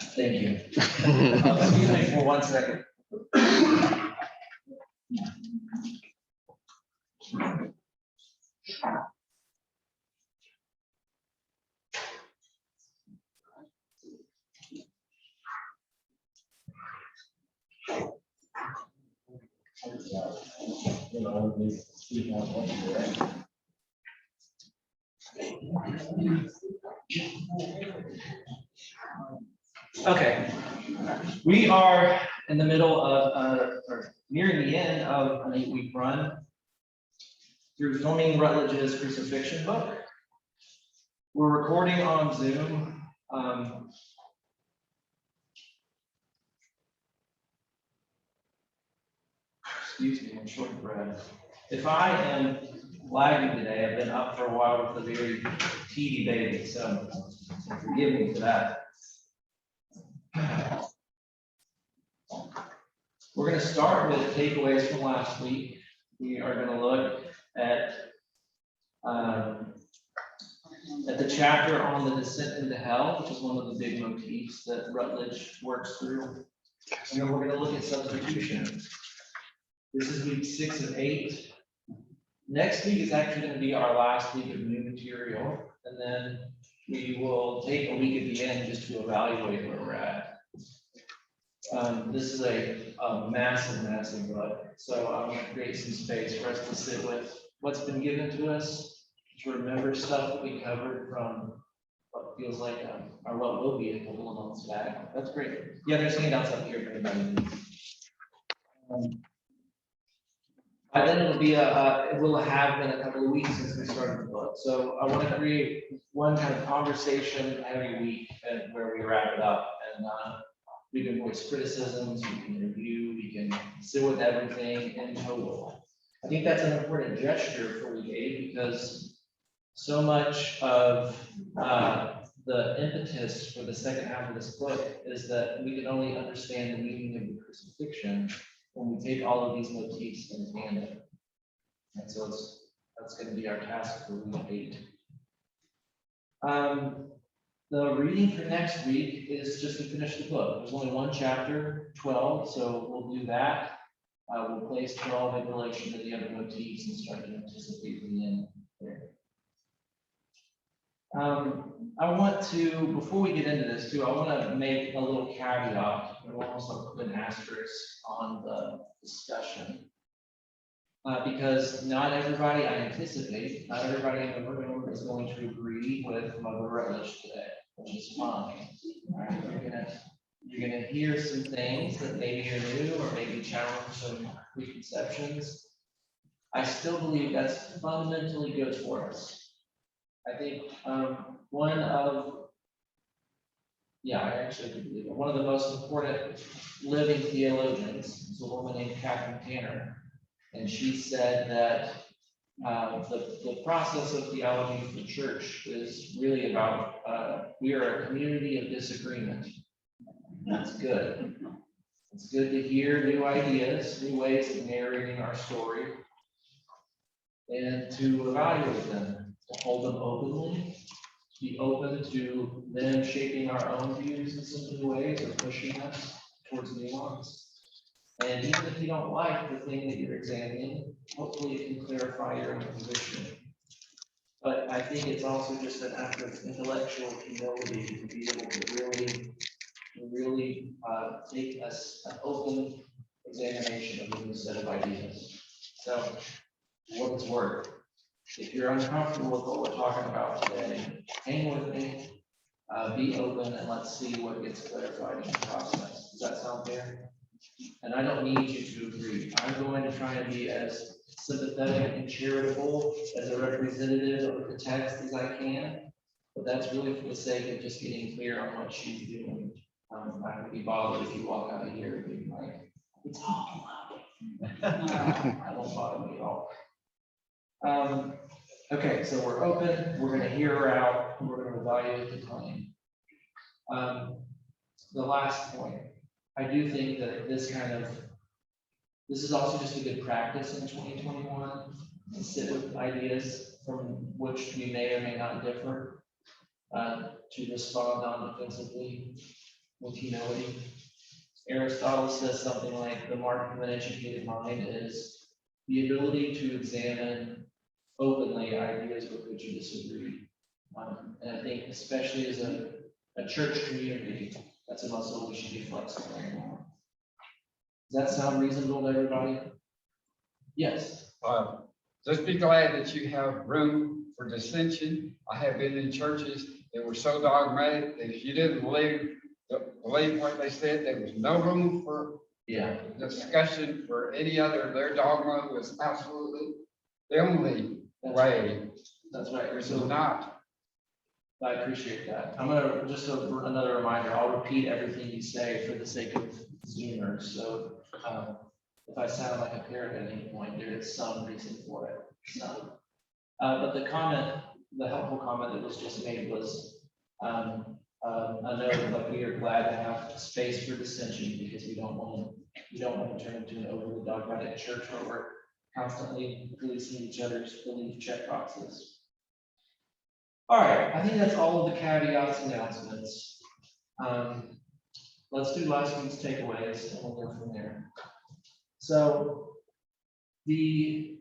Thank you. Excuse me for 1 second. Okay, we are in the middle of, or nearing the end of an 8-week run through filming Rutledge's crucifixion book. We're recording on Zoom. Excuse me, I'm short of breath. If I am lagging today, I've been up for a while with a very teedy baby, so forgive me for that. We're going to start with takeaways from last week. We are going to look at the chapter on the descent into hell, which is one of the big motifs that Rutledge works through. And then we're going to look at substitution. This is week 6 of 8. Next week is actually going to be our last week of new material, and then we will take a week at the end just to evaluate where we're at. This is a massive book, so I want to create some space for us to sit with what's been given to us, to remember stuff that we covered from what feels like or what will be a couple of months back. That's great. Yeah, there's handouts up here for anybody. By then it'll be it will have been a couple of weeks since we started the book. So I want to create one kind of conversation every week and where we wrap it up. And we can voice criticisms, we can review, we can sit with everything in total. I think that's an important gesture for week 8 because so much of the impetus for the second half of this book is that we can only understand the meaning of the crucifixion when we take all of these motifs in tandem. And so that's going to be our task for week 8. The reading for next week is just to finish the book. There's only one chapter, 12, so we'll do that. We'll place 12 in relation to the other motifs and start to anticipate the end there. I want to, before we get into this too, I want to make a little caveat, or almost put an asterisk on the discussion. Because not everybody, I anticipate, not everybody in the room is going to agree with Mother Rutledge today, which is fine. All right, you're gonna hear some things that maybe are new or maybe challenge some preconceptions. I still believe that's fundamentally good for us. I think one of the most important living theologians is a woman named Catherine Tanner. And she said that the process of theology for the church is really about, we are a community of disagreement. That's good. It's good to hear new ideas, new ways of narrating our story, and to evaluate them, to hold them openly, to be open to them shaping our own views in some new ways or pushing us towards nuance. And even if you don't like the thing that you're examining, hopefully it can clarify your own position. But I think it's also just an act of intellectual humility to be able to really take an open examination of a new set of ideas. So, what it's worth. If you're uncomfortable with what we're talking about today, hang with me, be open, and let's see what gets clarified in the process. Does that sound fair? And I don't need you to agree. I'm going to try and be as sympathetic and charitable as a representative of the text as I can, but that's really for the sake of just getting clear on what she's doing. I would be bothered if you walk out of here and be like, it's all love. That won't bother me at all. Okay, so we're open, we're going to hear her out, and we're going to evaluate the claim. The last point, I do think that this is also just a good practice in 2021 to sit with ideas from which we may or may not differ, to respond non-defensively. with humility. Aristotle says something like the mark of an educated mind is the ability to examine openly ideas with which you disagree. And I think especially as a church community, that's a muscle we should be flexible on. Does that sound reasonable to everybody? Yes. Just be glad that you have room for dissension. I have been in churches that were so dogmatic that if you didn't believe what they said, there was no room for discussion for any other. Their dogma was absolutely the only way. That's right. There's not. I appreciate that. I'm gonna just another reminder. I'll repeat everything you say for the sake of Zoomers. So if I sound like a parrot at any point, there is some reason for it. But the helpful comment that was just made was a note like we are glad to have space for dissension because we don't want to turn into an overly dogmatic church where we're constantly policing each other's belief check boxes. All right, I think that's all of the caveats and announcements. Let's do last week's takeaways and we'll go from there. So the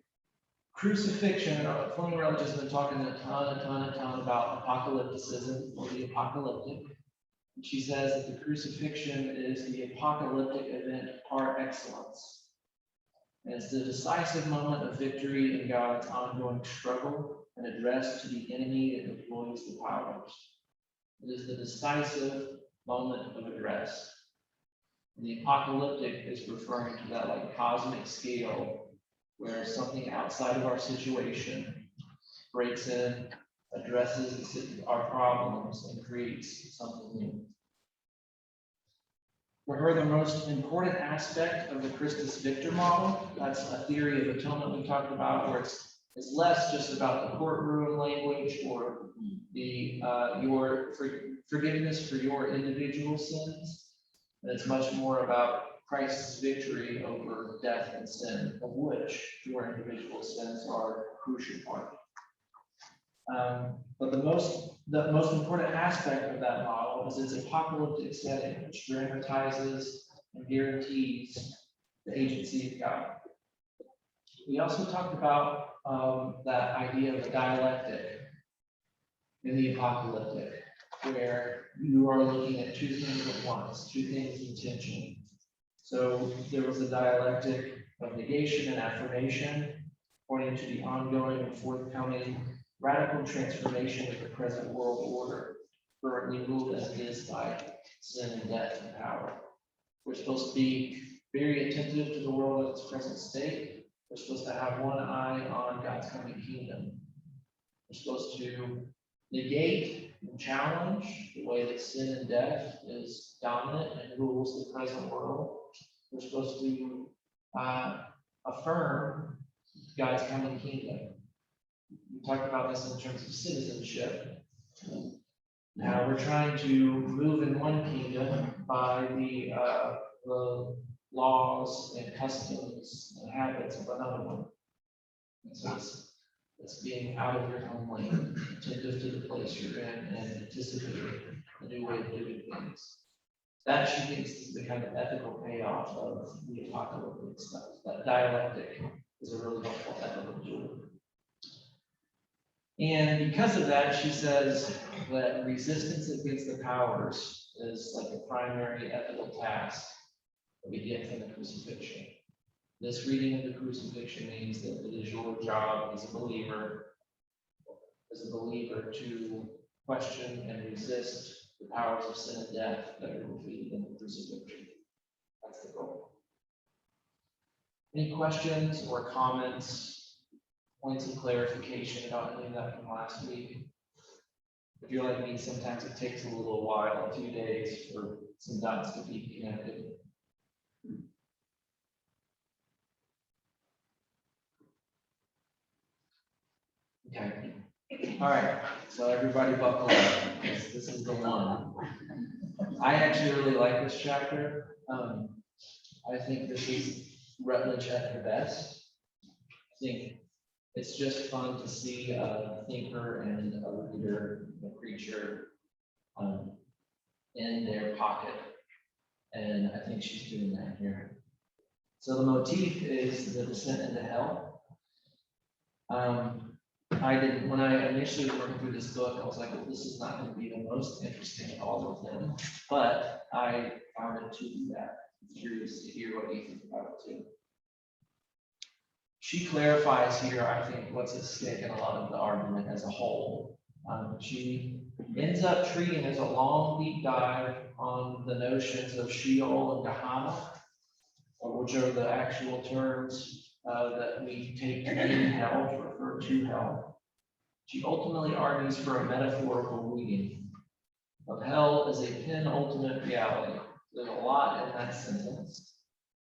crucifixion, Fleming Relic has been talking a ton about apocalypticism or the apocalyptic. And she says that the crucifixion is the apocalyptic event par excellence. And it's the decisive moment of victory in God's ongoing struggle and address to the enemy that employs the powers. It is the decisive moment of address. And the apocalyptic is referring to that like cosmic scale where something outside of our situation breaks in, addresses our problems, and creates something new. For her, the most important aspect of the Christus Victor model, that's a theory of atonement we talked about, where it's less just about the courtroom language or the your forgiveness for your individual sins, and it's much more about Christ's victory over death and sin, of which your individual sins are a crucial part. But the most important aspect of that model is its apocalyptic setting, which dramatizes and guarantees the agency of God. We also talked about that idea of a dialectic in the apocalyptic, where you are looking at two things at once, two things in tension. So there was a dialectic of negation and affirmation, pointing to the ongoing and forthcoming radical transformation of the present world order, currently ruled as it is by sin and death and power. We're supposed to be very attentive to the world at its present state. We're supposed to have one eye on God's coming kingdom. We're supposed to negate and challenge the way that sin and death is dominant and rules the present world. We're supposed to affirm God's coming kingdom. We talked about this in terms of citizenship. Now we're trying to move in one kingdom by the laws and customs and habits of another one. And so it's being out of your home lane, attentive to the place you're in, and anticipating a new way of doing things. That, she thinks, is the kind of ethical payoff of the apocalyptic stuff. That dialectic is a really helpful ethical tool. And because of that, she says that resistance against the powers is like a primary ethical task that we get from the crucifixion. This reading of the crucifixion means that it is your job as a believer to question and resist the powers of sin and death that are defeated in the crucifixion. That's the goal. Any questions or comments, points of clarification about any of that from last week? If you're like me, sometimes it takes a little while, a few days, for some dots to be connected. Okay. All right. So everybody buckle up. This is the one. I actually really like this chapter. I think this is Rutledge at her best. I think it's just fun to see a thinker and a reader, a preacher, in their pocket. And I think she's doing that here. So the motif is the descent into hell. When I initially was working through this book, I was like, well, this is not going to be the most interesting of all of them, but I found it to be that. I'm curious to hear what you think about it too. She clarifies here, I think, what's at stake in a lot of the argument as a whole. She ends up treating as a long deep dive on the notions of Sheol and Gehenna, which are the actual terms that we take to mean hell, to refer to hell. She ultimately argues for a metaphorical reading of hell as a penultimate reality. There's a lot in that sentence,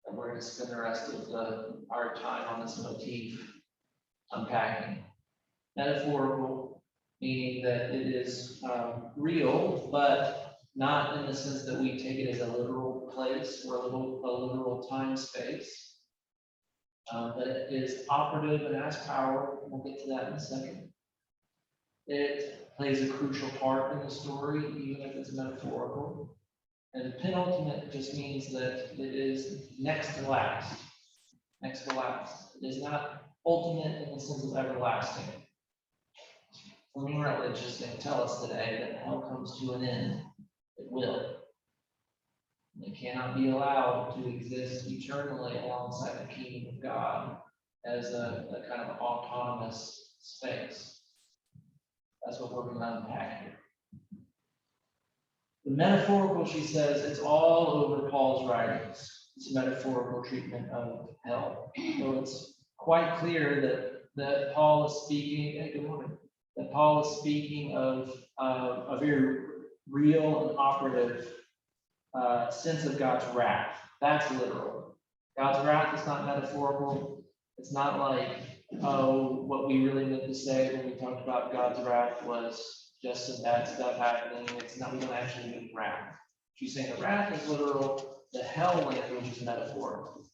and we're going to spend the rest of our time on this motif unpacking. Metaphorical, meaning that it is real, but not in the sense that we take it as a literal place or a literal time space. But it is operative and has power. We'll get to that in a second. It plays a crucial part in the story, even if it's metaphorical. And penultimate just means that it is next to last. Next to last. It is not ultimate in the sense of everlasting. Many religions may tell us today that hell comes to an end. It will. It cannot be allowed to exist eternally alongside the kingdom of God as a kind of autonomous space. That's what we're going to unpack here. The metaphorical, she says, it's all over Paul's writings. It's a metaphorical treatment of hell. So it's quite clear that Paul is speaking, good morning, that Paul is speaking of a very real and operative sense of God's wrath. That's literal. God's wrath is not metaphorical. It's not like, oh, what we really meant to say when we talked about God's wrath was just some bad stuff happening. It's not, we don't actually mean wrath. She's saying the wrath is literal, the hell language is metaphorical.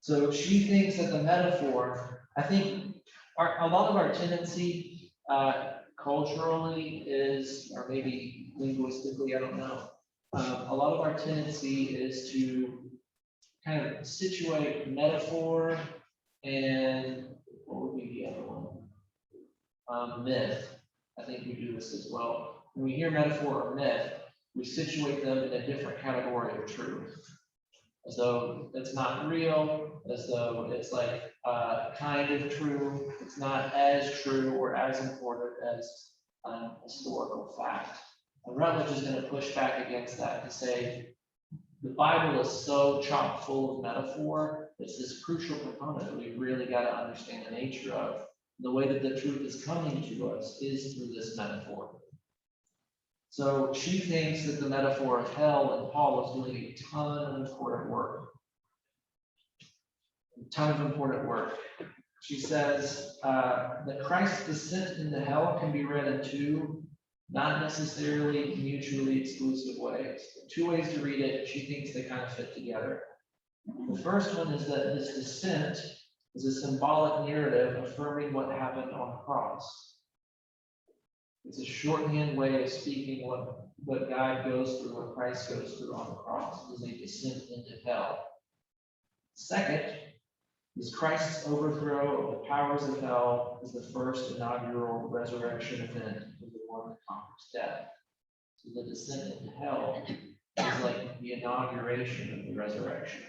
So she thinks that the metaphor, I think a lot of our tendency culturally is, or maybe linguistically, I don't know. A lot of our tendency is to kind of situate metaphor and what would be the other one? Myth. I think we do this as well. When we hear metaphor or myth, we situate them in a different category of truth. As though it's not real, as though it's like kind of true. It's not as true or as important as historical fact. And Rutledge is going to push back against that to say the Bible is so chock full of metaphor. It's this crucial component that we really got to understand the nature of. The way that the truth is coming to us is through this metaphor. So she thinks that the metaphor of hell and Paul is doing a ton of important work. A ton of important work. She says that Christ's descent into hell can be read in two, not necessarily mutually exclusive ways. Two ways to read it, she thinks they kind of fit together. The first one is that this descent is a symbolic narrative affirming what happened on the cross. It's a shorthand way of speaking what God goes through, what Christ goes through on the cross. It is a descent into hell. Second, is Christ's overthrow of the powers of hell is the first inaugural resurrection event of the one that conquers death. So the descent into hell is like the inauguration of the resurrection.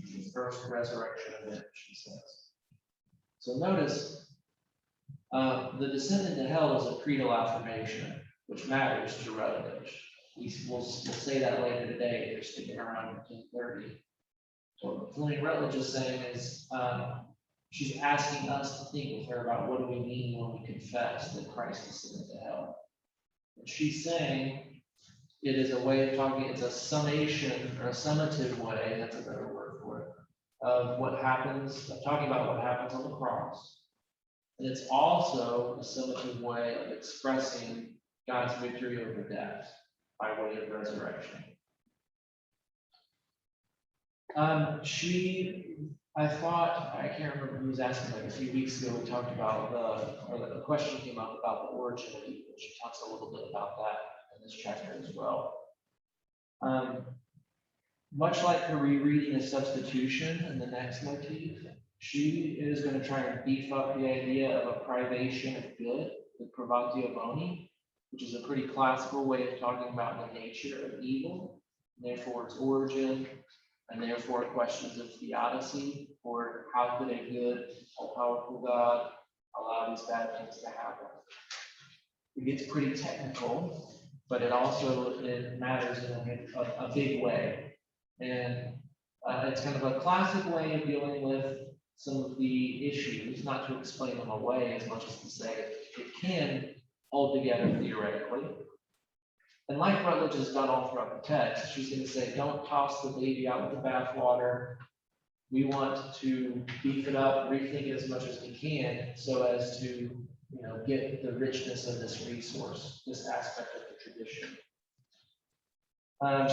The first resurrection event, she says. So notice, the descent into hell is a creedal affirmation, which matters to Rutledge. We'll say that later today if you're sticking around at 10:30. So what Fleming Rutledge is saying is she's asking us to think with her about what do we mean when we confess that Christ descended to hell. And she's saying it is a way of talking, it's a summation or a summative way, that's a better word for it, of what happens, of talking about what happens on the cross. And it's also a summative way of expressing God's victory over death by way of resurrection. I can't remember who was asking, like a few weeks ago, we talked about the question came up about the origin of evil. She talks a little bit about that this chapter as well. Much like her rereading of substitution in the next motif, she is going to try and beef up the idea of a privation of good, the privatio boni, which is a pretty classical way of talking about the nature of evil, and therefore its origin, and therefore questions of theodicy, or how could a good, all-powerful God allow these bad things to happen. It gets pretty technical, but it matters in a big way. And it's kind of a classic way of dealing with some of the issues, not to explain them away as much as to say it can hold together theoretically. And like Rutledge has done all throughout the text, she's going to say, don't toss the baby out with the bathwater. We want to beef it up, rethink it as much as we can, so as to get the richness of this resource, this aspect of the tradition.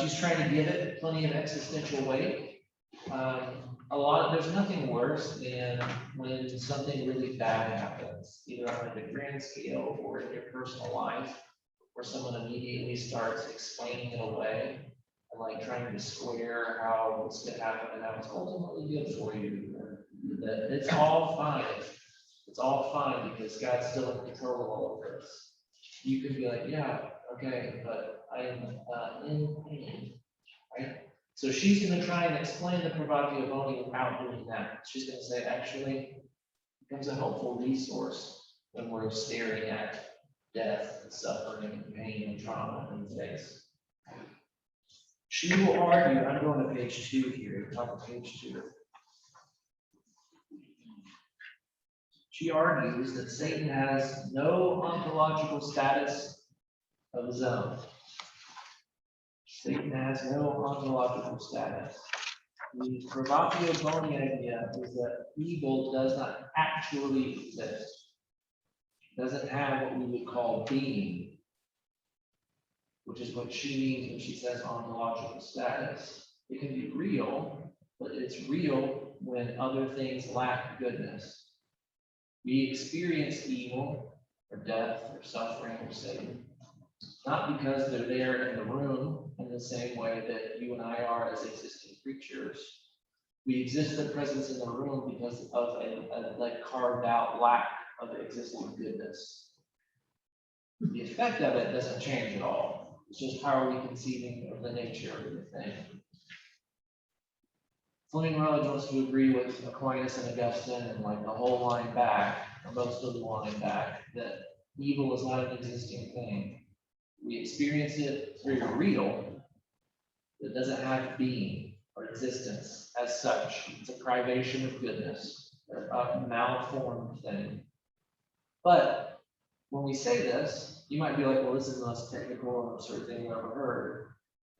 She's trying to give it plenty of existential weight. There's nothing worse than when something really bad happens, either on a grand scale or in your personal life, where someone immediately starts explaining it away and like trying to square how this could happen and how it's ultimately good for you. That it's all fine. It's all fine because God's still in control of all of this. You can be like, yeah, okay, but I am in pain, right? So she's going to try and explain the privatio boni without doing that. She's going to say, actually, it becomes a helpful resource when we're staring at death and suffering and pain and trauma in the face. She will argue, I'm going to page 2 here, top of page 2. She argues that Satan has no ontological status of his own. Satan has no ontological status. The privatio boni idea is that evil does not actually exist. It doesn't have what we would call being, which is what she means when she says ontological status. It can be real, but it's real when other things lack goodness. We experience evil or death or suffering or Satan, not because they're there in the room in the same way that you and I are as existing creatures. We exist in presence in the room because of a carved out lack of existing goodness. The effect of it doesn't change at all. It's just how are we conceiving of the nature of the thing. Fleming Rutledge wants to agree with Aquinas and Augustine and like the whole line back, or most of the line back, that evil is not an existing thing. We experience it, it's very real. It doesn't have being or existence as such. It's a privation of goodness, or a malformed thing. But when we say this, you might be like, well, this is the most technical and absurd thing I've ever heard.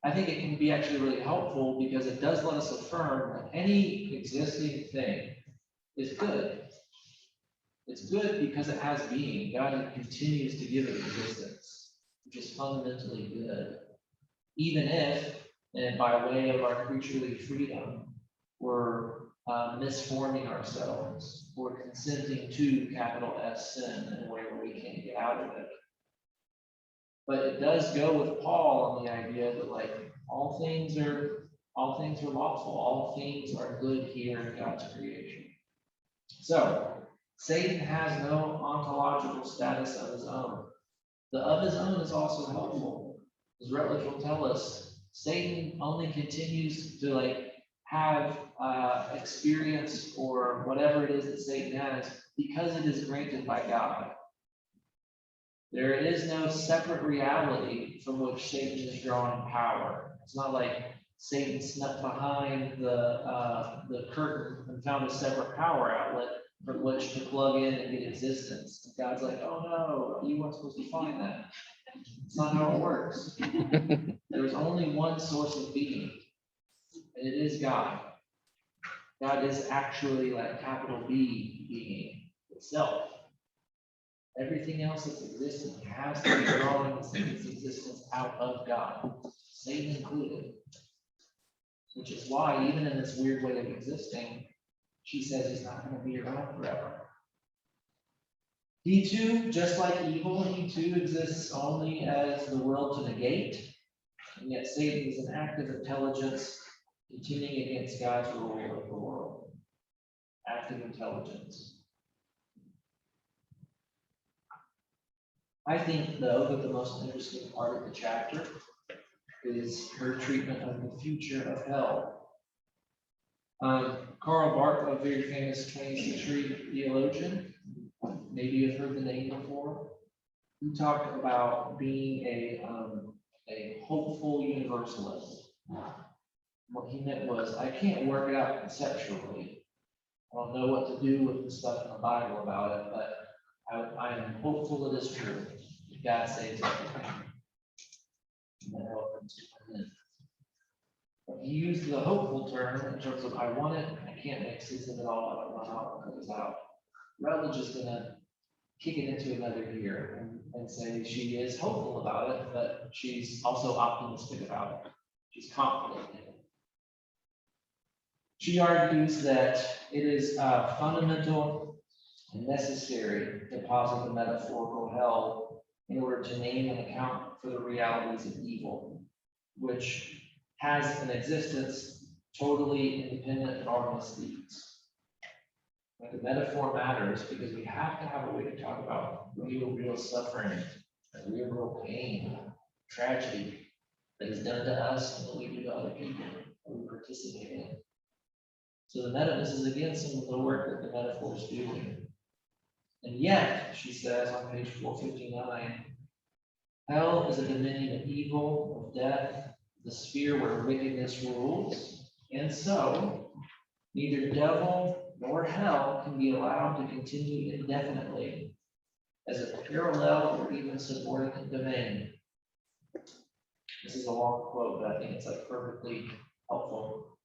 I think it can be actually really helpful because it does let us affirm that any existing thing is good. It's good because it has being. God continues to give it existence, which is fundamentally good. Even if, and by way of our creaturely freedom, we're misforming ourselves, or consenting to capital S sin in a way where we can't get out of it. But it does go with Paul on the idea that like all things are lawful, all things are good here in God's creation. So Satan has no ontological status of his own. The of his own is also helpful. As Rutledge will tell us, Satan only continues to like have experience or whatever it is that Satan has because it is granted by God. There is no separate reality from which Satan is drawing power. It's not like Satan snuck behind the curtain and found a separate power outlet from which to plug in and get existence. And God's like, oh no, you weren't supposed to find that. It's not how it works. There's only one source of being, and it is God. God is actually like capital B being itself. Everything else that's existing has to be drawing its existence out of God, Satan included. Which is why, even in this weird way of existing, she says he's not going to be around forever. He too, just like evil, he too exists only as the world to negate, and yet Satan is an active intelligence contending against God's rule of the world. Active intelligence. I think, though, that the most interesting part of the chapter is her treatment of the future of hell. Karl Barth, a very famous 20th century theologian, maybe you've heard the name before. He talked about being a hopeful universalist. What he meant was, I can't work it out conceptually. I don't know what to do with the stuff in the Bible about it, but I am hopeful it is true. God saves everything. And that opens to an end. But he used the hopeful term in terms of I want it, I can't make sense of it all, I don't know how it comes out. Rutledge is gonna kick it into another gear and say she is hopeful about it, but she's also optimistic about it. She's confident in it. She argues that it is fundamental and necessary to posit the metaphorical hell in order to name and account for the realities of evil, which has an existence totally independent of our misdeeds. But the metaphor matters because we have to have a way to talk about real suffering, and real pain, tragedy that is done to us and that we do to other people, that we participate in. So this is again some of the work that the metaphor is doing. And yet, she says on page 459, hell is a dominion of evil, of death, the sphere where wickedness rules, and so neither devil nor hell can be allowed to continue indefinitely as a parallel or even subordinate domain. This is a long quote, but I think it's like perfectly helpful.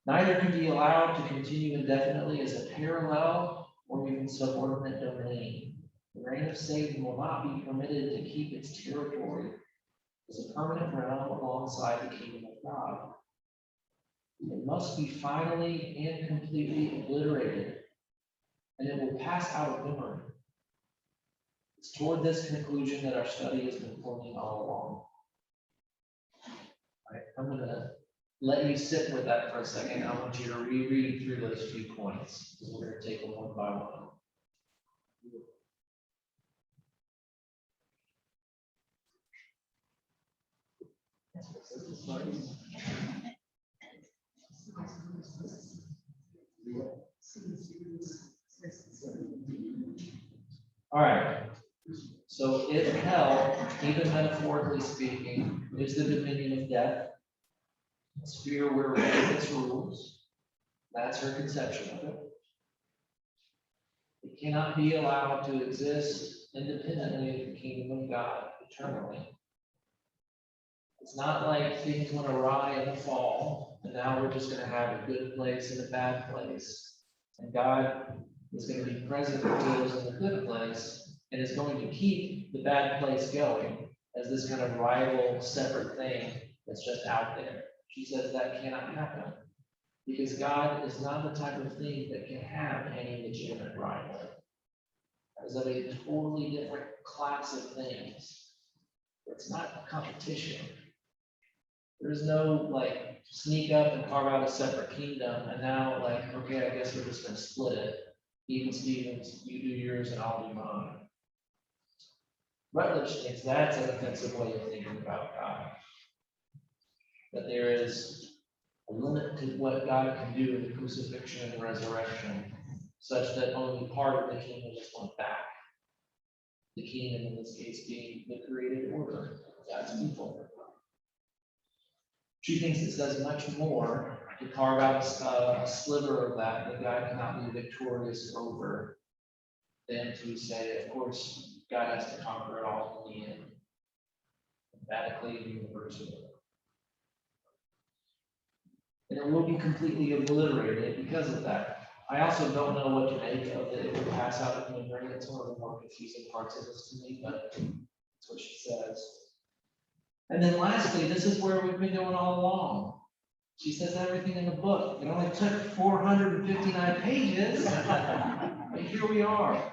Neither can be allowed to continue indefinitely as a parallel or even subordinate domain. The reign of Satan will not be permitted to keep its territory as a permanent realm alongside the kingdom of God. It must be finally and completely obliterated, and it will pass out of memory. It's toward this conclusion that our study has been pointing all along. All right, I'm going to let you sit with that for a second. I want you to reread through those few points. We're going to take them one by one. All right. So if hell, even metaphorically speaking, is the dominion of death, a sphere where wickedness rules, that's her conception of it. It cannot be allowed to exist independently of the kingdom of God eternally. It's not like things went awry in the fall, and now we're just going to have a good place and a bad place. And God is going to be present with those in the good place and is going to keep the bad place going as this kind of rival, separate thing that's just out there. She says that cannot happen because God is not the type of thing that can have any legitimate rival. That is of a totally different class of things. It's not a competition. There's no like sneak up and carve out a separate kingdom and now like, okay, I guess we're just gonna split it. Even Stevens, you do yours and I'll do mine. Rutledge thinks that's an offensive way of thinking about God. That there is a limit to what God can do in the crucifixion and the resurrection, such that only part of the kingdom is went back. The kingdom in this case being the created order of God's people. She thinks it says much more to carve out a sliver of that God cannot be victorious over than to say, of course, God has to conquer it all in the end, emphatically and universally. And it will be completely obliterated because of that. I also don't know what to make of it. It will pass out of memory. It's one of the more confusing parts of this to me, but that's what she says. And then lastly, this is where we've been going all along. She says everything in the book. It only took 459 pages, but here we are.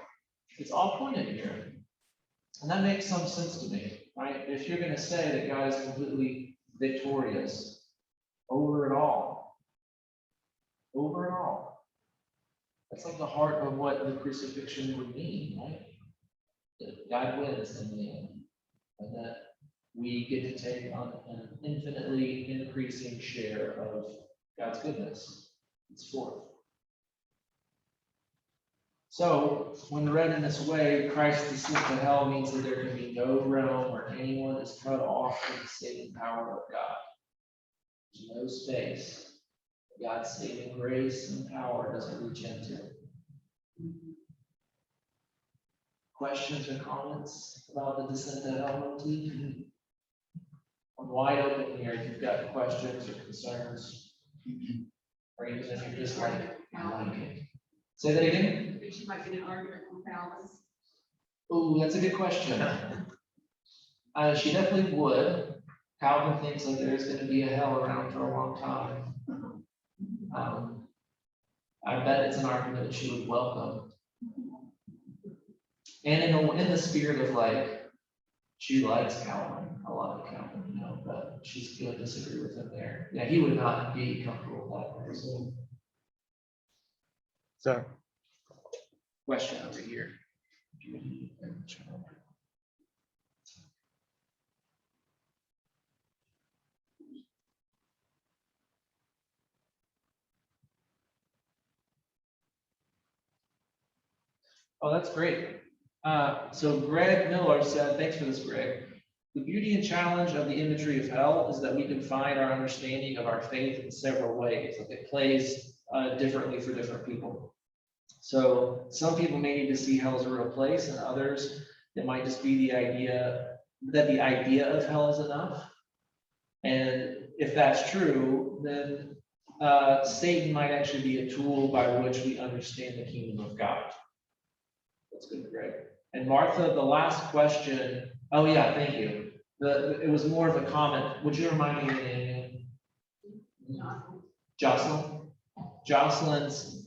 It's all pointed here. And that makes some sense to me, right? If you're going to say that God is completely victorious over it all, that's like the heart of what the crucifixion would mean, right? That God wins in the end, and that we get to take on an infinitely increasing share of God's goodness. It's forth. So, when read in this way, Christ's descent to hell means that there can be no realm where anyone is cut off from the saving power of God. There's no space that God's saving grace and power doesn't reach into. Questions or comments about the descent to hell? I'm wide open here if you've got questions or concerns, or even if you're just like, say that again? Think she might get an argument from Calvin. Oh, that's a good question. She definitely would. Calvin thinks that there's going to be a hell around for a long time. I bet it's an argument that she would welcome. And in the spirit of like, she likes Calvin, a lot of Calvin, you know, but she's going to disagree with him there. Yeah, he would not be comfortable with that person. So, Question over here. Oh, that's great. So Greg Miller said, thanks for this, Greg. The beauty and challenge of the imagery of hell is that we can find our understanding of our faith in several ways. Like it plays differently for different people. So some people may need to see hell as a real place, and others, it might just be the idea that the idea of hell is enough. And if that's true, then Satan might actually be a tool by which we understand the kingdom of God. That's good, Greg. And Martha, the last question. Oh yeah, thank you. It was more of a comment. Would you remind me your name again? Jocelyn. Jocelyn's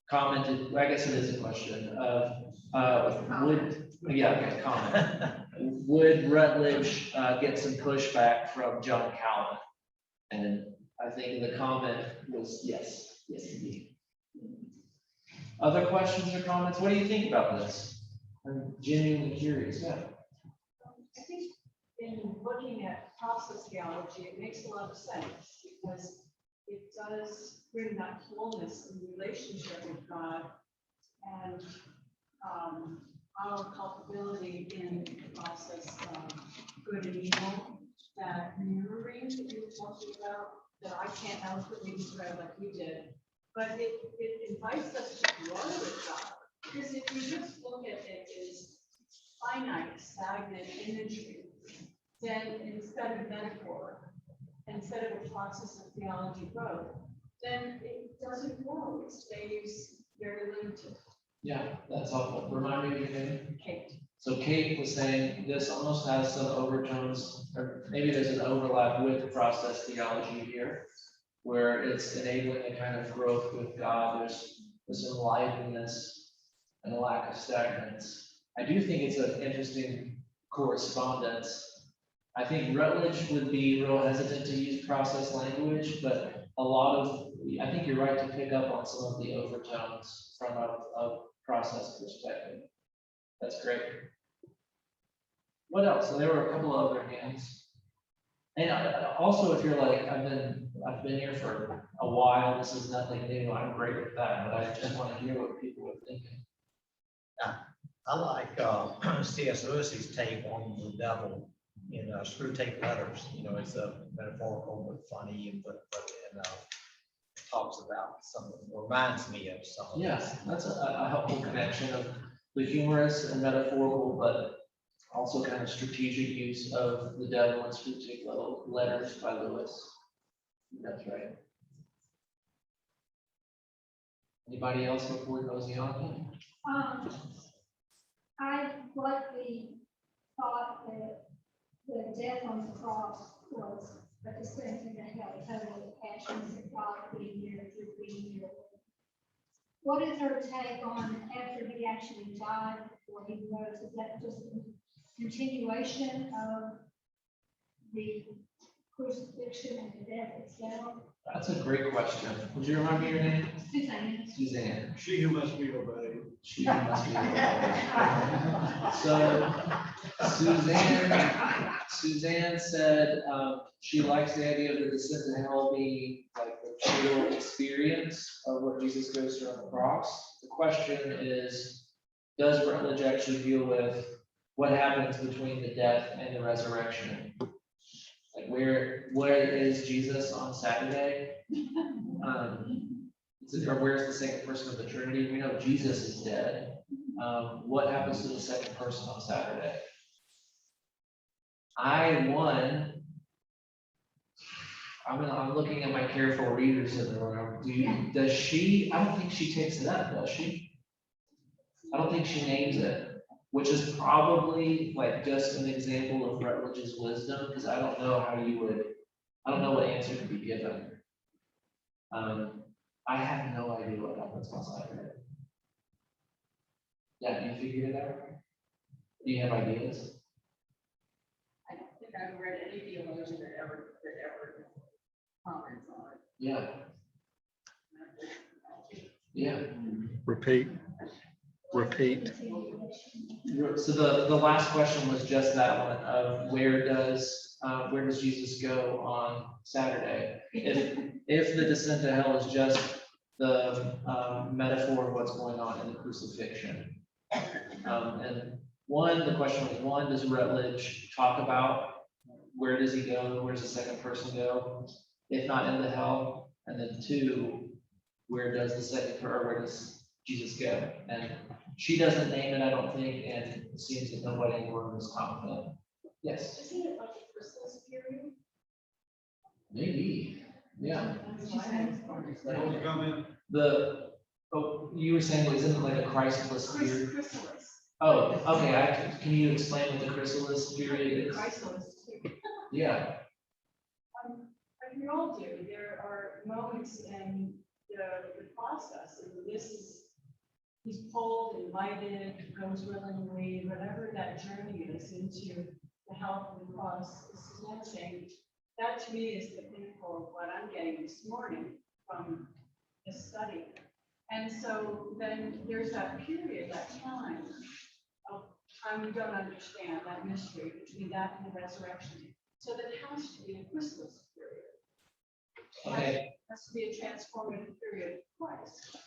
commented. I guess it is a question of comment. Would Rutledge get some pushback from John Calvin? And I think the comment was yes, indeed. Other questions or comments? What do you think about this? I'm genuinely curious. Yeah. I think in looking at process theology, it makes a lot of sense because it does bring that fullness in relationship with God and our culpability in the process of good and evil, that mirroring that you were talking about, that I can't eloquently describe like you did, but it invites us to grow with God. Because if you just look at it as finite, stagnant imagery, then instead of metaphor, instead of a process of theology growth, then it doesn't grow, it stays very limited. Yeah, that's helpful. Remind me of your name. Kate. So Kate was saying this almost has some overtones, or maybe there's an overlap with process theology here, where it's enabling a kind of growth with God. There's this enlivenedness and a lack of stagnance. I do think it's an interesting correspondence. I think Rutledge would be real hesitant to use process language, but I think you're right to pick up on some of the overtones from a process perspective. That's great. What else? So there were a couple of other hands. And also, if you're like, I've been here for a while, this is nothing new, I'm great with that, but I just want to hear what people are thinking. I like C.S. Lewis's take on the devil in Screw Tape Letters. You know, it's a metaphorical but funny, but talks about something, reminds me of something. Yes, that's a helpful connection of the humorous and metaphorical, but also kind of strategic use of the devil in Screw Tape Letters by Lewis. That's right. Anybody else before we close the on? I like the thought that the death on the cross was a descent into hell, having the passions of God being there through being here. what is her take on after he actually died before he rose? Is that just a continuation of the crucifixion and the death itself? That's a great question. Would you remind me your name? Suzanne. Suzanne. She who must be obeyed. She must be. So Suzanne said, she likes the idea of the descent to hell being like the real experience of what Jesus goes through on the cross. The question is, does Rutledge actually deal with what happens between the death and the resurrection? Like where is Jesus on Saturday? Or where's the second person of the Trinity? We know Jesus is dead. What happens to the second person on Saturday? I'm looking at my careful readers in the room. Does she? I don't think she takes it up, does she? I don't think she names it, which is probably like just an example of Rutledge's wisdom, because I don't know what answer to be given. I have no idea what happens on Saturday. Yeah, you figured it out? Do you have ideas? I don't think I've read any theologian that ever comments on it. Yeah. Yeah. Repeat. So the last question was just that one of where does Jesus go on Saturday? If the descent to hell is just the metaphor of what's going on in the crucifixion. And the question was, one, does Rutledge talk about where does he go? Where does the second person go? If not into hell. And then two, where does Jesus go? And she doesn't name it, I don't think, and it seems that nobody in the room is confident. Yes, Isn't it like a Christmas period? maybe, yeah. Comment. You were saying, isn't it like a Christless period? Chrysalis. Oh, okay, can you explain what the chrysalis period is? Chrysalis. Yeah, Like we all do, there are moments in the process, and this is, he's pulled, invited, goes willingly, whatever that journey is into the help of the cross. This is one thing, that to me is the pinnacle of what I'm getting this morning from this study. And so then there's that period, that time of time we don't understand, that mystery between that and the resurrection. So that has to be a Christmas period. okay, Has to be a transformative period of Christ.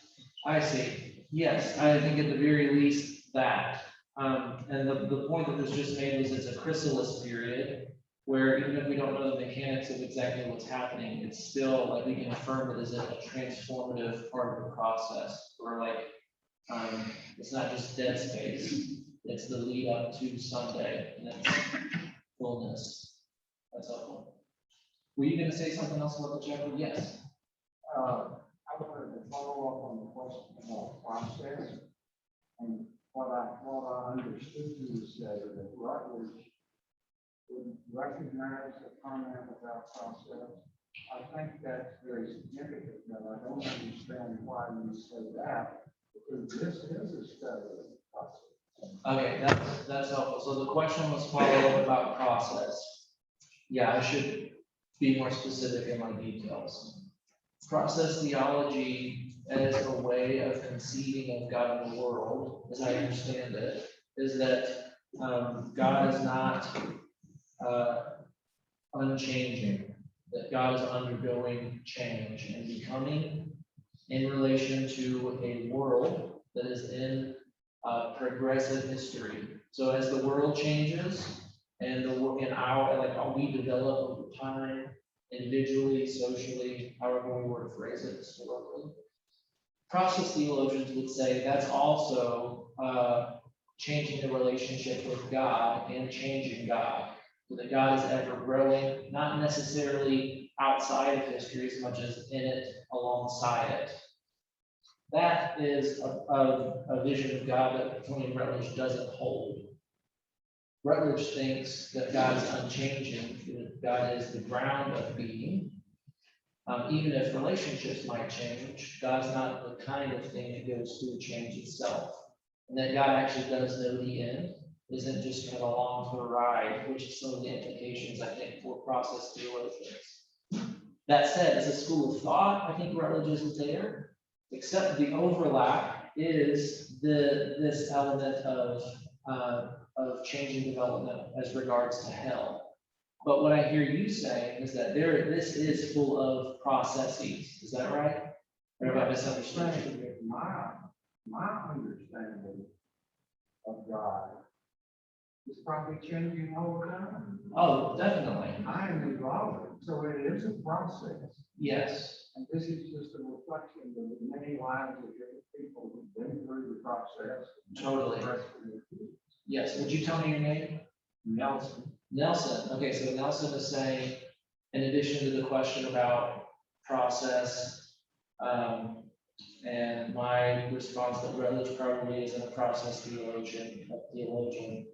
I see. Yes, I think at the very least that. And the point that was just made was it's a chrysalis period, where even if we don't know the mechanics of exactly what's happening, it's still like we can affirm it as a transformative part of the process, or like, it's not just dead space, it's the lead up to Sunday, and it's fullness. That's helpful. Were you gonna say something else about the chapter? Yes. I wanted to follow up on the question about process. And what I understood you to say that Rutledge would recognize the comment about process. I think that's very significant, but I don't understand why you say that, because this is a study of the process. Okay, that's helpful. So the question was follow up about process. Yeah, I should be more specific in my details. Process theology as a way of conceiving of God in the world, as I understand it, is that God is not unchanging, that God is undergoing change and becoming in relation to a world that is in progressive history. So as the world changes and we develop over time, individually, socially, however we were to phrase it historically. Process theologians would say that's also changing the relationship with God and changing God, so that God is ever growing, not necessarily outside of history as much as in it, alongside it. That is a vision of God that Tony Rutledge doesn't hold. Rutledge thinks that God is unchanging, that God is the ground of being, Even if relationships might change, God's not the kind of thing that goes through change itself. And that God actually does know the end, isn't just kind of along for the ride, which is some of the implications, I think, for process theologians. That said, as a school of thought, I think Rutledge is there, except the overlap is this element of changing development as regards to hell. But what I hear you saying is that this is full of processes. Is that right? Or have I misunderstood? My understanding of God is probably changing all the time. Oh, definitely. I am involved, so it is a process. Yes. And this is just a reflection of the many lives of different people who've been through the process. Totally. Yes. Would you tell me your name? Nelson. Nelson. Okay, so Nelson is saying, in addition to the question about process, and my response that Rutledge probably isn't a process theologian.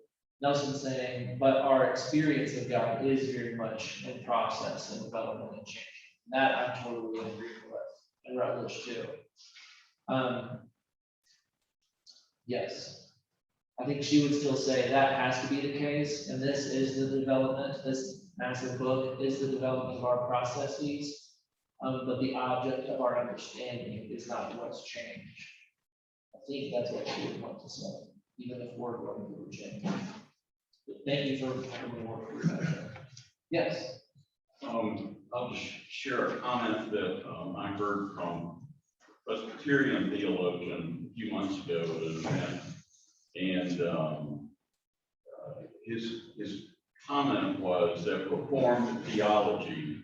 Nelson's saying, but our experience of God is very much in process and development and change. That I'm totally in agreement with, and Rutledge too. Yes. I think she would still say that has to be the case, and this is the development, this massive book is the development of our processes, but the object of our understanding is not what's changed. I think that's what she would want to say, even if we're going through change. But thank you for having me work through that. Yes. I'll just share a comment that I heard from a Presbyterian theologian a few months ago at an event. And his comment was that Reformed theology,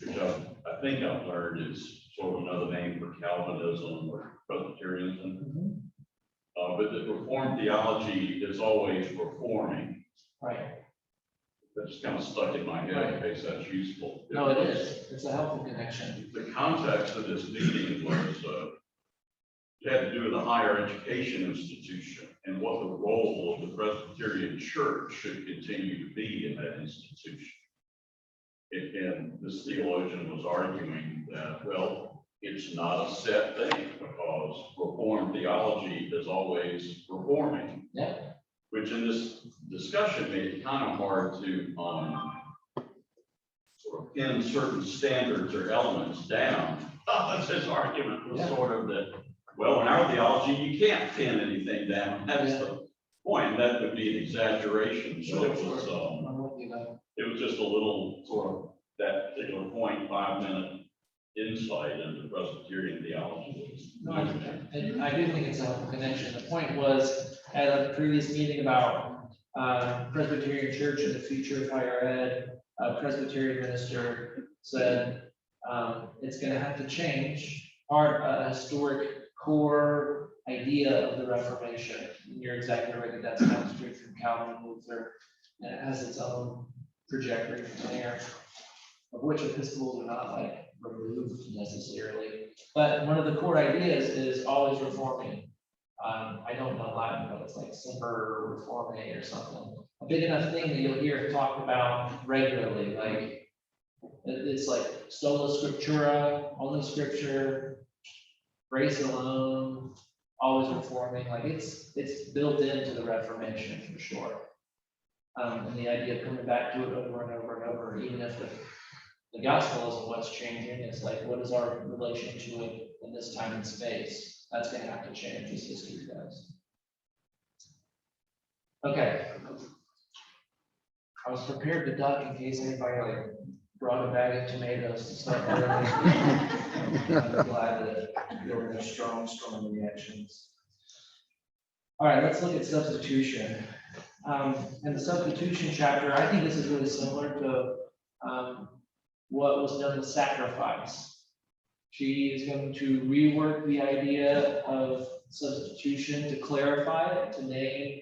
which I think I've learned is sort of another name for Calvinism or Presbyterianism, but that Reformed theology is always reforming. Right. That just kind of stuck in my head in case that's useful. No, it is. It's a helpful connection. The context of this meeting was it had to do with a higher education institution and what the role of the Presbyterian Church should continue to be in that institution. And this theologian was arguing that, well, it's not a set thing because Reformed theology is always reforming. Yeah. Which in this discussion made it kind of hard to sort of pin certain standards or elements down. His argument was sort of that, well, in our theology, you can't pin anything down. That's the point. That would be an exaggeration. So it was just a little sort of that particular point, 5-minute insight into Presbyterian theology. And I do think it's a helpful connection. The point was at a previous meeting about Presbyterian Church and the future of higher ed, a Presbyterian minister said it's going to have to change our historic core idea of the Reformation. And you're exactly right that that's kind of straight from Calvin and Luther, and it has its own trajectory from there, of which Episcopals are not like removed necessarily. But one of the core ideas is always reforming. I don't know Latin, but it's like semper reforme or something. A big enough thing that you'll hear talked about regularly, like it's like sola scriptura, only scripture, grace alone, always reforming. Like it's built into the Reformation for sure. And the idea of coming back to it over and over and over, even if the gospel isn't what's changing, it's like, what is our relation to it in this time and space? That's going to have to change as history does. Okay. I was prepared to duck in case anybody like brought a bag of tomatoes to start early. I'm glad that there were no strong reactions. All right, let's look at substitution. In the substitution chapter, I think this is really similar to what was done with sacrifice. She is going to rework the idea of substitution to clarify it, to name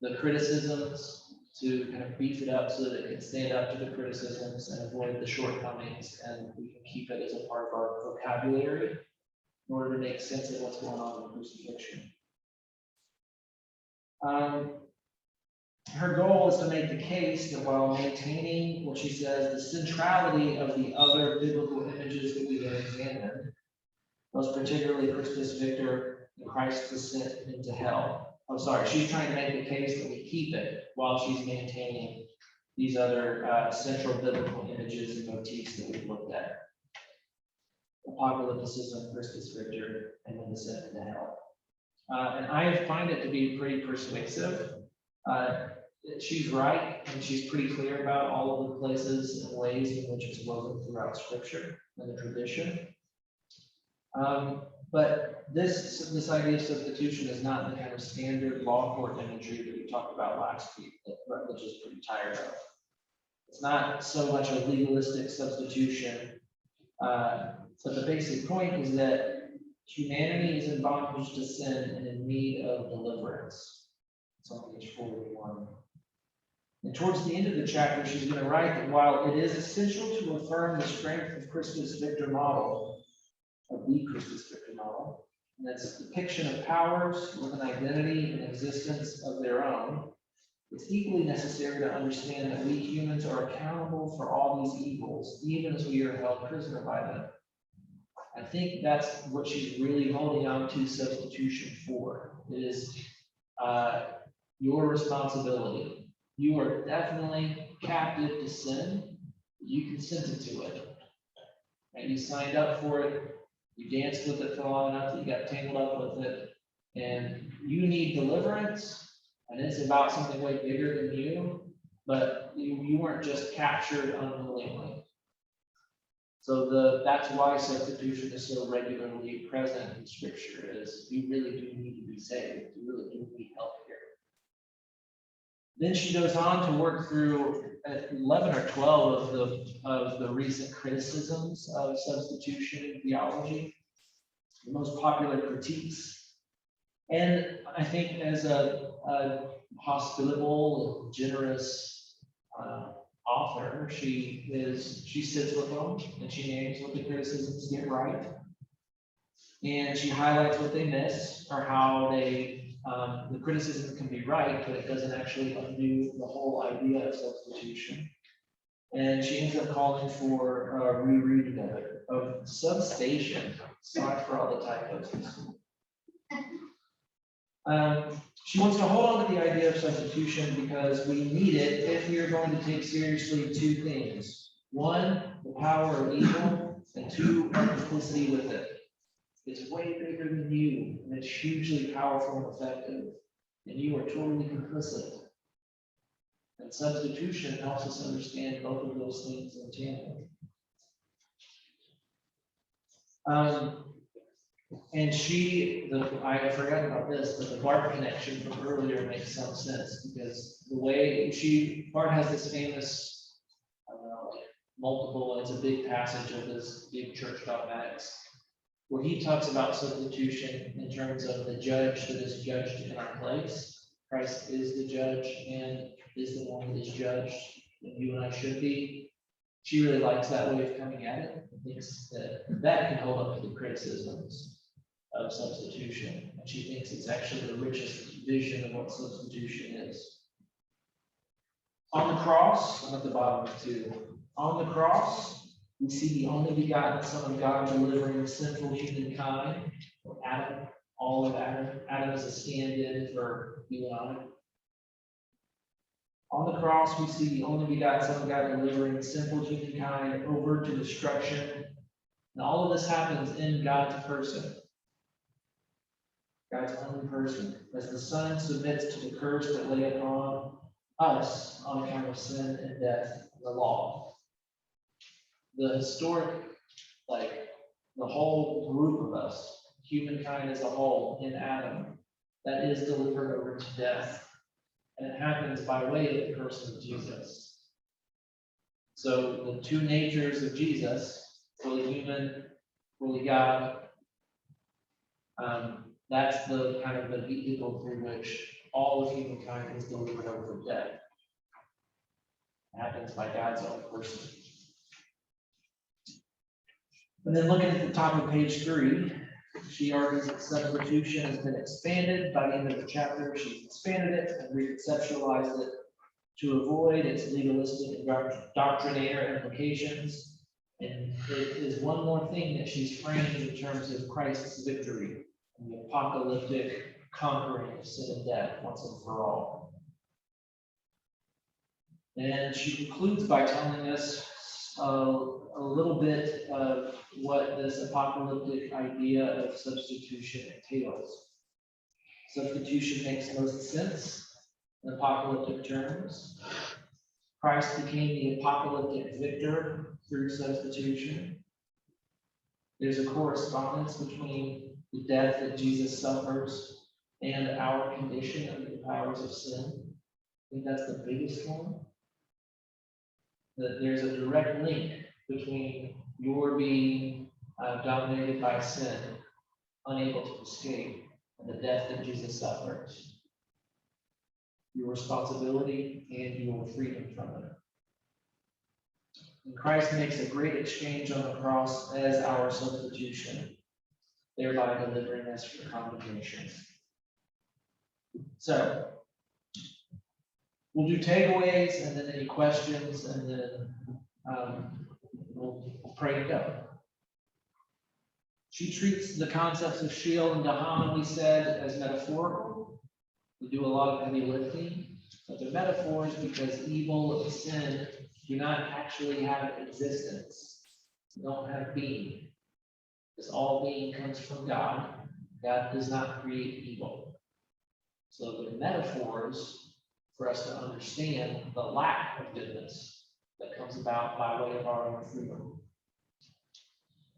the criticisms, to kind of beef it up so that it can stand up to the criticisms and avoid the shortcomings, and we can keep it as a part of our vocabulary in order to make sense of what's going on in the crucifixion. her goal is to make the case that while maintaining what she says, the centrality of the other biblical images that we have examined, most particularly Christus Victor and Christ's descent into hell. I'm sorry, she's trying to make the case that we keep it while she's maintaining these other central biblical images and motifs that we've looked at. Apocalypticism, Christus Victor, and the descent into hell. And I find it to be pretty persuasive. She's right, and she's pretty clear about all of the places and ways in which it's woven throughout Scripture and the tradition. But this idea of substitution is not the kind of standard law court imagery that we talked about last week that Rutledge is pretty tired of. It's not so much a legalistic substitution, but the basic point is that humanity is in bondage to sin and in need of deliverance. It's on page 41. And towards the end of the chapter, she's going to write that while it is essential to affirm the strength of Christus Victor model, of the Christus Victor model, and its depiction of powers with an identity and existence of their own, it's equally necessary to understand that we humans are accountable for all these evils, even as we are held prisoner by them. I think that's what she's really holding on to substitution for. It is your responsibility. You are definitely captive to sin. You consented to it. And you signed up for it. You danced with it for long enough that you got tangled up with it. And you need deliverance. And it's about something way bigger than you. But you weren't just captured unwillingly. So that's why substitution is so regularly present in Scripture, is you really do need to be saved. You really do need help here. Then she goes on to work through 11 or 12 of the recent criticisms of substitution in theology, the most popular critiques. And I think as a hospitable, generous author, she sits with them and she names what the criticisms get right. And she highlights what they miss or how the criticism can be right, but it doesn't actually undo the whole idea of substitution. And she ends up calling for a rereading of it, of substation. Sorry for all the typos. She wants to hold on to the idea of substitution because we need it if we are going to take seriously two things. One, the power of evil, and two, our complicity with it. It's way bigger than you, and it's hugely powerful and effective, and you are totally complicit. And substitution helps us understand both of those things in tandem. And I forgot about this, but the Bart connection from earlier makes some sense because the way Bart has this famous, multiple, it's a big passage of this big church dogmatics, where he talks about substitution in terms of the judge that is judged in our place. Christ is the judge and is the one that is judged, and you and I should be. She really likes that way of coming at it and thinks that can hold up to the criticisms of substitution. And she thinks it's actually the richest vision of what substitution is. On the cross, I'm at the bottom of 2. On the cross, we see the only begotten Son of God delivering sinful humankind, Adam, all of Adam. Adam is a stand-in for you and I. On the cross, we see the only begotten Son of God delivering sinful humankind over to destruction. And all of this happens in God's person. God's only person. As the Son submits to the curse that lay upon us on account of sin and death, the law. The historic, the whole group of us, humankind as a whole in Adam, that is delivered over to death. And it happens by way of the person of Jesus. So the two natures of Jesus, fully human, fully God, that's the kind of the vehicle through which all of humankind is delivered over to death. It happens by God's own person. And then looking at the top of page 3, She argues that substitution has been expanded. By the end of the chapter, she's expanded it and reconceptualized it to avoid its legalistic and doctrinaire implications. And it is one more thing that she's framed in terms of Christ's victory and the apocalyptic conquering of sin and death once and for all. And she concludes by telling us a little bit of what this apocalyptic idea of substitution entails. Substitution makes most sense in apocalyptic terms. Christ became the apocalyptic victor through substitution. There's a correspondence between the death that Jesus suffers and our condition under the powers of sin. I think that's the biggest one. That there's a direct link between your being dominated by sin, unable to escape, and the death that Jesus suffers. Your responsibility and your freedom from it. And Christ makes a great exchange on the cross as our substitution, thereby delivering us from condemnation. So, we'll do takeaways and then any questions, and then we'll pray and go. She treats the concepts of Sheol and Gehenna, we said, as metaphorical. We do a lot of heavy lifting, but they're metaphors because evil and sin do not actually have existence. They don't have being. Because all being comes from God. God does not create evil. So they're metaphors for us to understand the lack of goodness that comes about by way of our own freedom.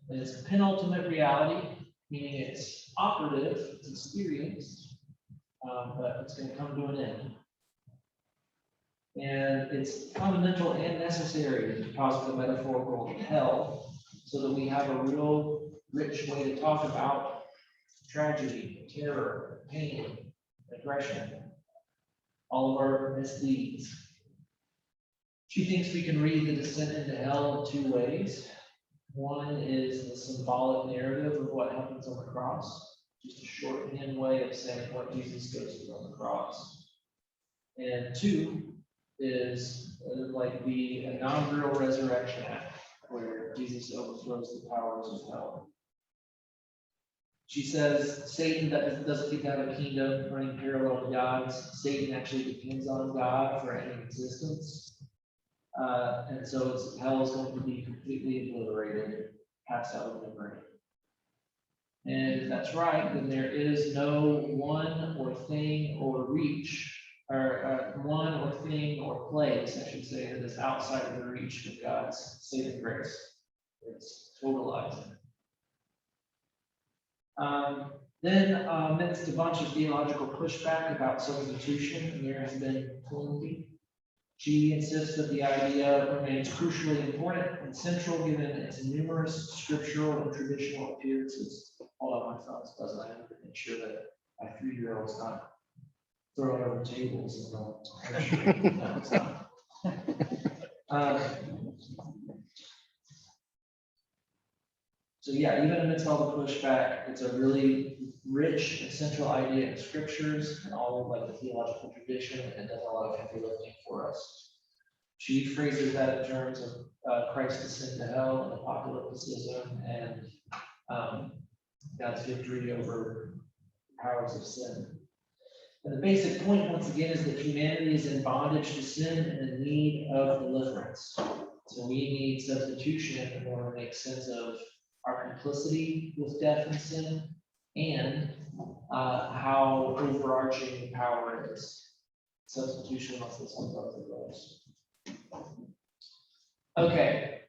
And it's a penultimate reality, meaning it's operative, it's experienced, but it's going to come to an end. And it's fundamental and necessary to posit the metaphorical hell so that we have a real rich way to talk about tragedy, terror, pain, aggression, all of our misdeeds. She thinks we can read the descent into hell in two ways. One is the symbolic narrative of what happens on the cross, just a shorthand way of saying what Jesus goes through on the cross. And two is like the inaugural resurrection act, where Jesus overthrows the powers of hell. She says Satan doesn't have a kingdom running parallel to God's. Satan actually depends on God for any existence. And so hell is going to be completely obliterated, passed out of memory. And if that's right, then there is no one or thing or reach, or one or thing or place, I should say, that is outside of the reach of God's saving grace. It's totalizing. Then amidst a bunch of theological pushback about substitution, and there has been plenty. She insists that the idea remains crucially important and central given its numerous scriptural and traditional appearances. Hold on, my phone's buzzing. I have to make sure that my 3-year-old's not throwing over tables. And no, it's not. So yeah, even amidst all the pushback, it's a really rich and central idea in scriptures and all of like the theological tradition, and does a lot of heavy lifting for us. She phrases that in terms of Christ's descent to hell and apocalypticism and God's victory over the powers of sin. And the basic point, once again, is that humanity is in bondage to sin and in need of deliverance. So we need substitution in order to make sense of our complicity with death and sin, and how overarching the power is. Substitution lets us on both of those. Okay.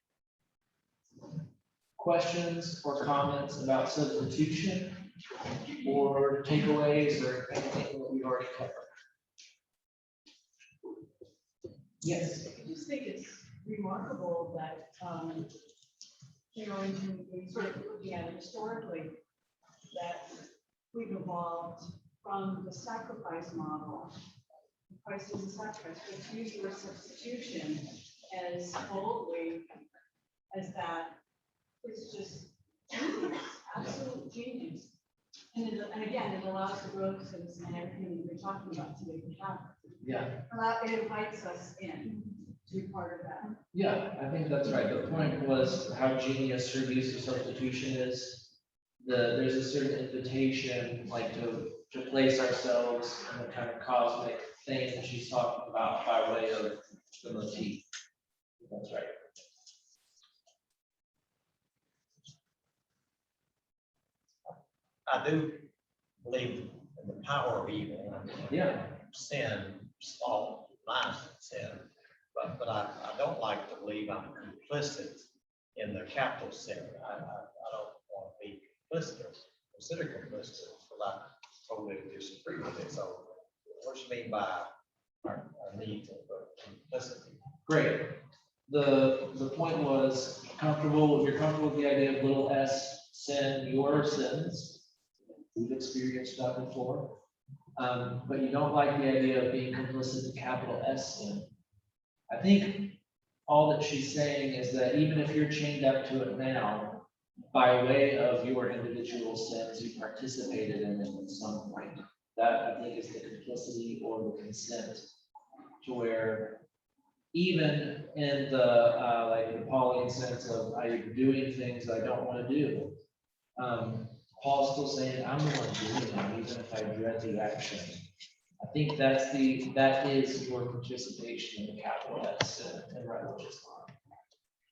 Questions or comments about substitution, or takeaways, or anything that we've already covered? Yes. I just think it's remarkable that, in sort of looking at it historically, that we've evolved from the sacrifice model. Christ is a sacrifice, but to use the word substitution as boldly as that is just absolute genius. And again, it allows the growth and everything that we're talking about to make it happen. Yeah, It invites us in to be part of that. yeah, I think that's right. The point was how genius her use of substitution is. There's a certain invitation, like to place ourselves in the kind of cosmic thing that she's talking about by way of the motif. That's right. I do believe in the power of evil. Yeah. Sin, small, minus sin, but I don't like to believe I'm complicit in the capital sin. I don't want to be complicit, or consider complicit, but I totally disagree with it. So what do you mean by our need to complicity? Great. The point was you're comfortable with the idea of little s, sin, your sins. We've experienced that before. But you don't like the idea of being complicit in capital S sin. I think all that she's saying is that even if you're chained up to it now, by way of your individual sins, you participated in it at some point. That I think is the complicity or the consent, to where even in the like the Pauline sense of I'm doing things I don't want to do. Paul's still saying, I'm the one doing them, even if I dread the action. I think that is your participation in the capital S in religious law.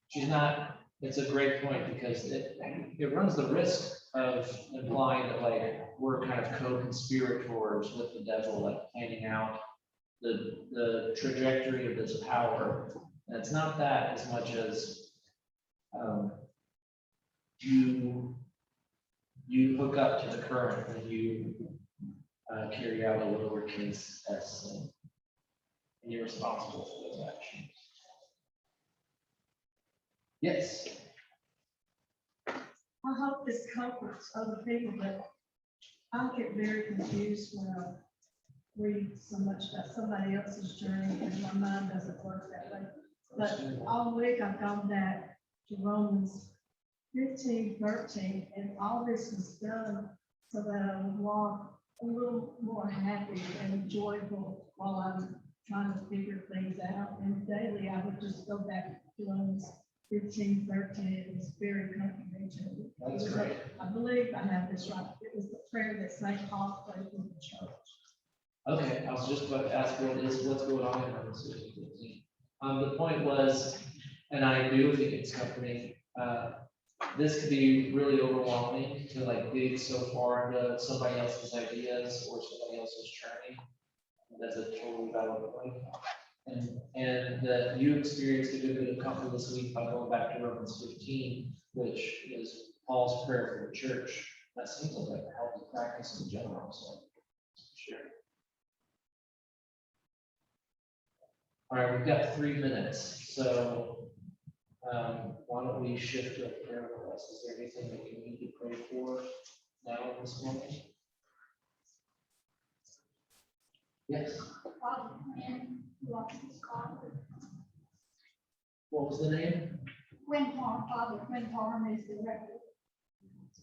She's not, it's a great point because it runs the risk of implying that like we're kind of co-conspirators with the devil, like planning out the trajectory of this power. And it's not that as much as you hook up to the current and you carry out a lowercase s sin, and you're responsible for those actions. Yes. I hope this comforts other people, but I get very confused when I read so much about somebody else's journey and my mind doesn't work that way. But all week I've gone back to Romans 15:13, and all this was done so that I would walk a little more happy and joyful while I'm trying to figure things out. And daily I would just go back to Romans 15:13. It was very comforting to me. That's great. I believe I have this right. It was the prayer that St. Paul prayed in the church. Okay, I was just about to ask what's going on in Romans 15:15. The point was, and I do think it's comforting, this could be really overwhelming to like dig so far into somebody else's ideas or somebody else's journey. That's a totally valid point. And that you experienced a good bit of comfort this week by going back to Romans 15, which is Paul's prayer for the church. That seems like a healthy practice in general, so sure. All right, we've got 3 minutes, so why don't we shift to a prayer request? Is there anything that we need to pray for now this morning? Yes. Father, and lost his father. What was the name? Quintorn, Father Quintorn is the rector.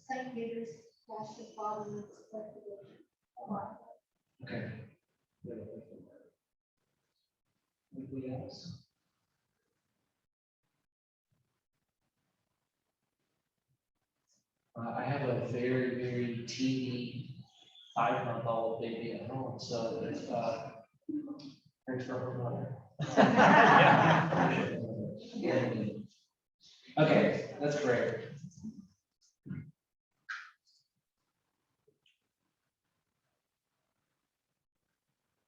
St. Peter's lost his father and expected it. Okay. Anybody else? I have a very, very teeny 5-month-old baby at home, so if, pray for her mother. Okay, that's great.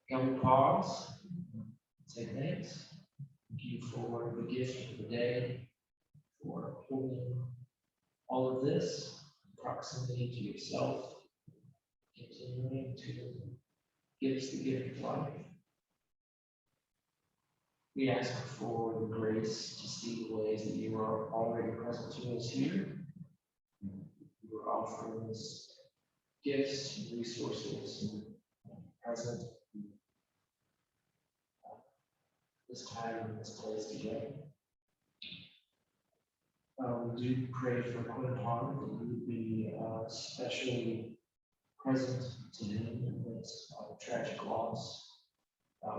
Can we pause? Say thanks. Thank you for the gift of the day, for holding all of this, proximity to yourself, continuing to give us the gift of life. We ask for the grace to see the ways that you are already present to us here. You are offering us gifts and resources and present this time and this place together. We do pray for Quinn Pond, that he would be especially present to him in this tragic loss.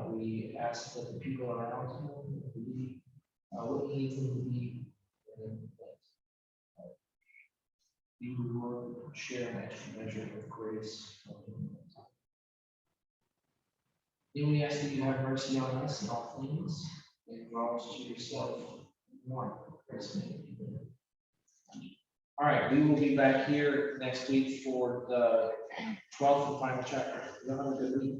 We ask that the people around him would be what he needs them to be, and that you would share an extra measure of grace. And we ask that you have mercy on us in all things and draw us to yourself more. All right, we will be back here next week for the 12th and final chapter. You'll have a good week.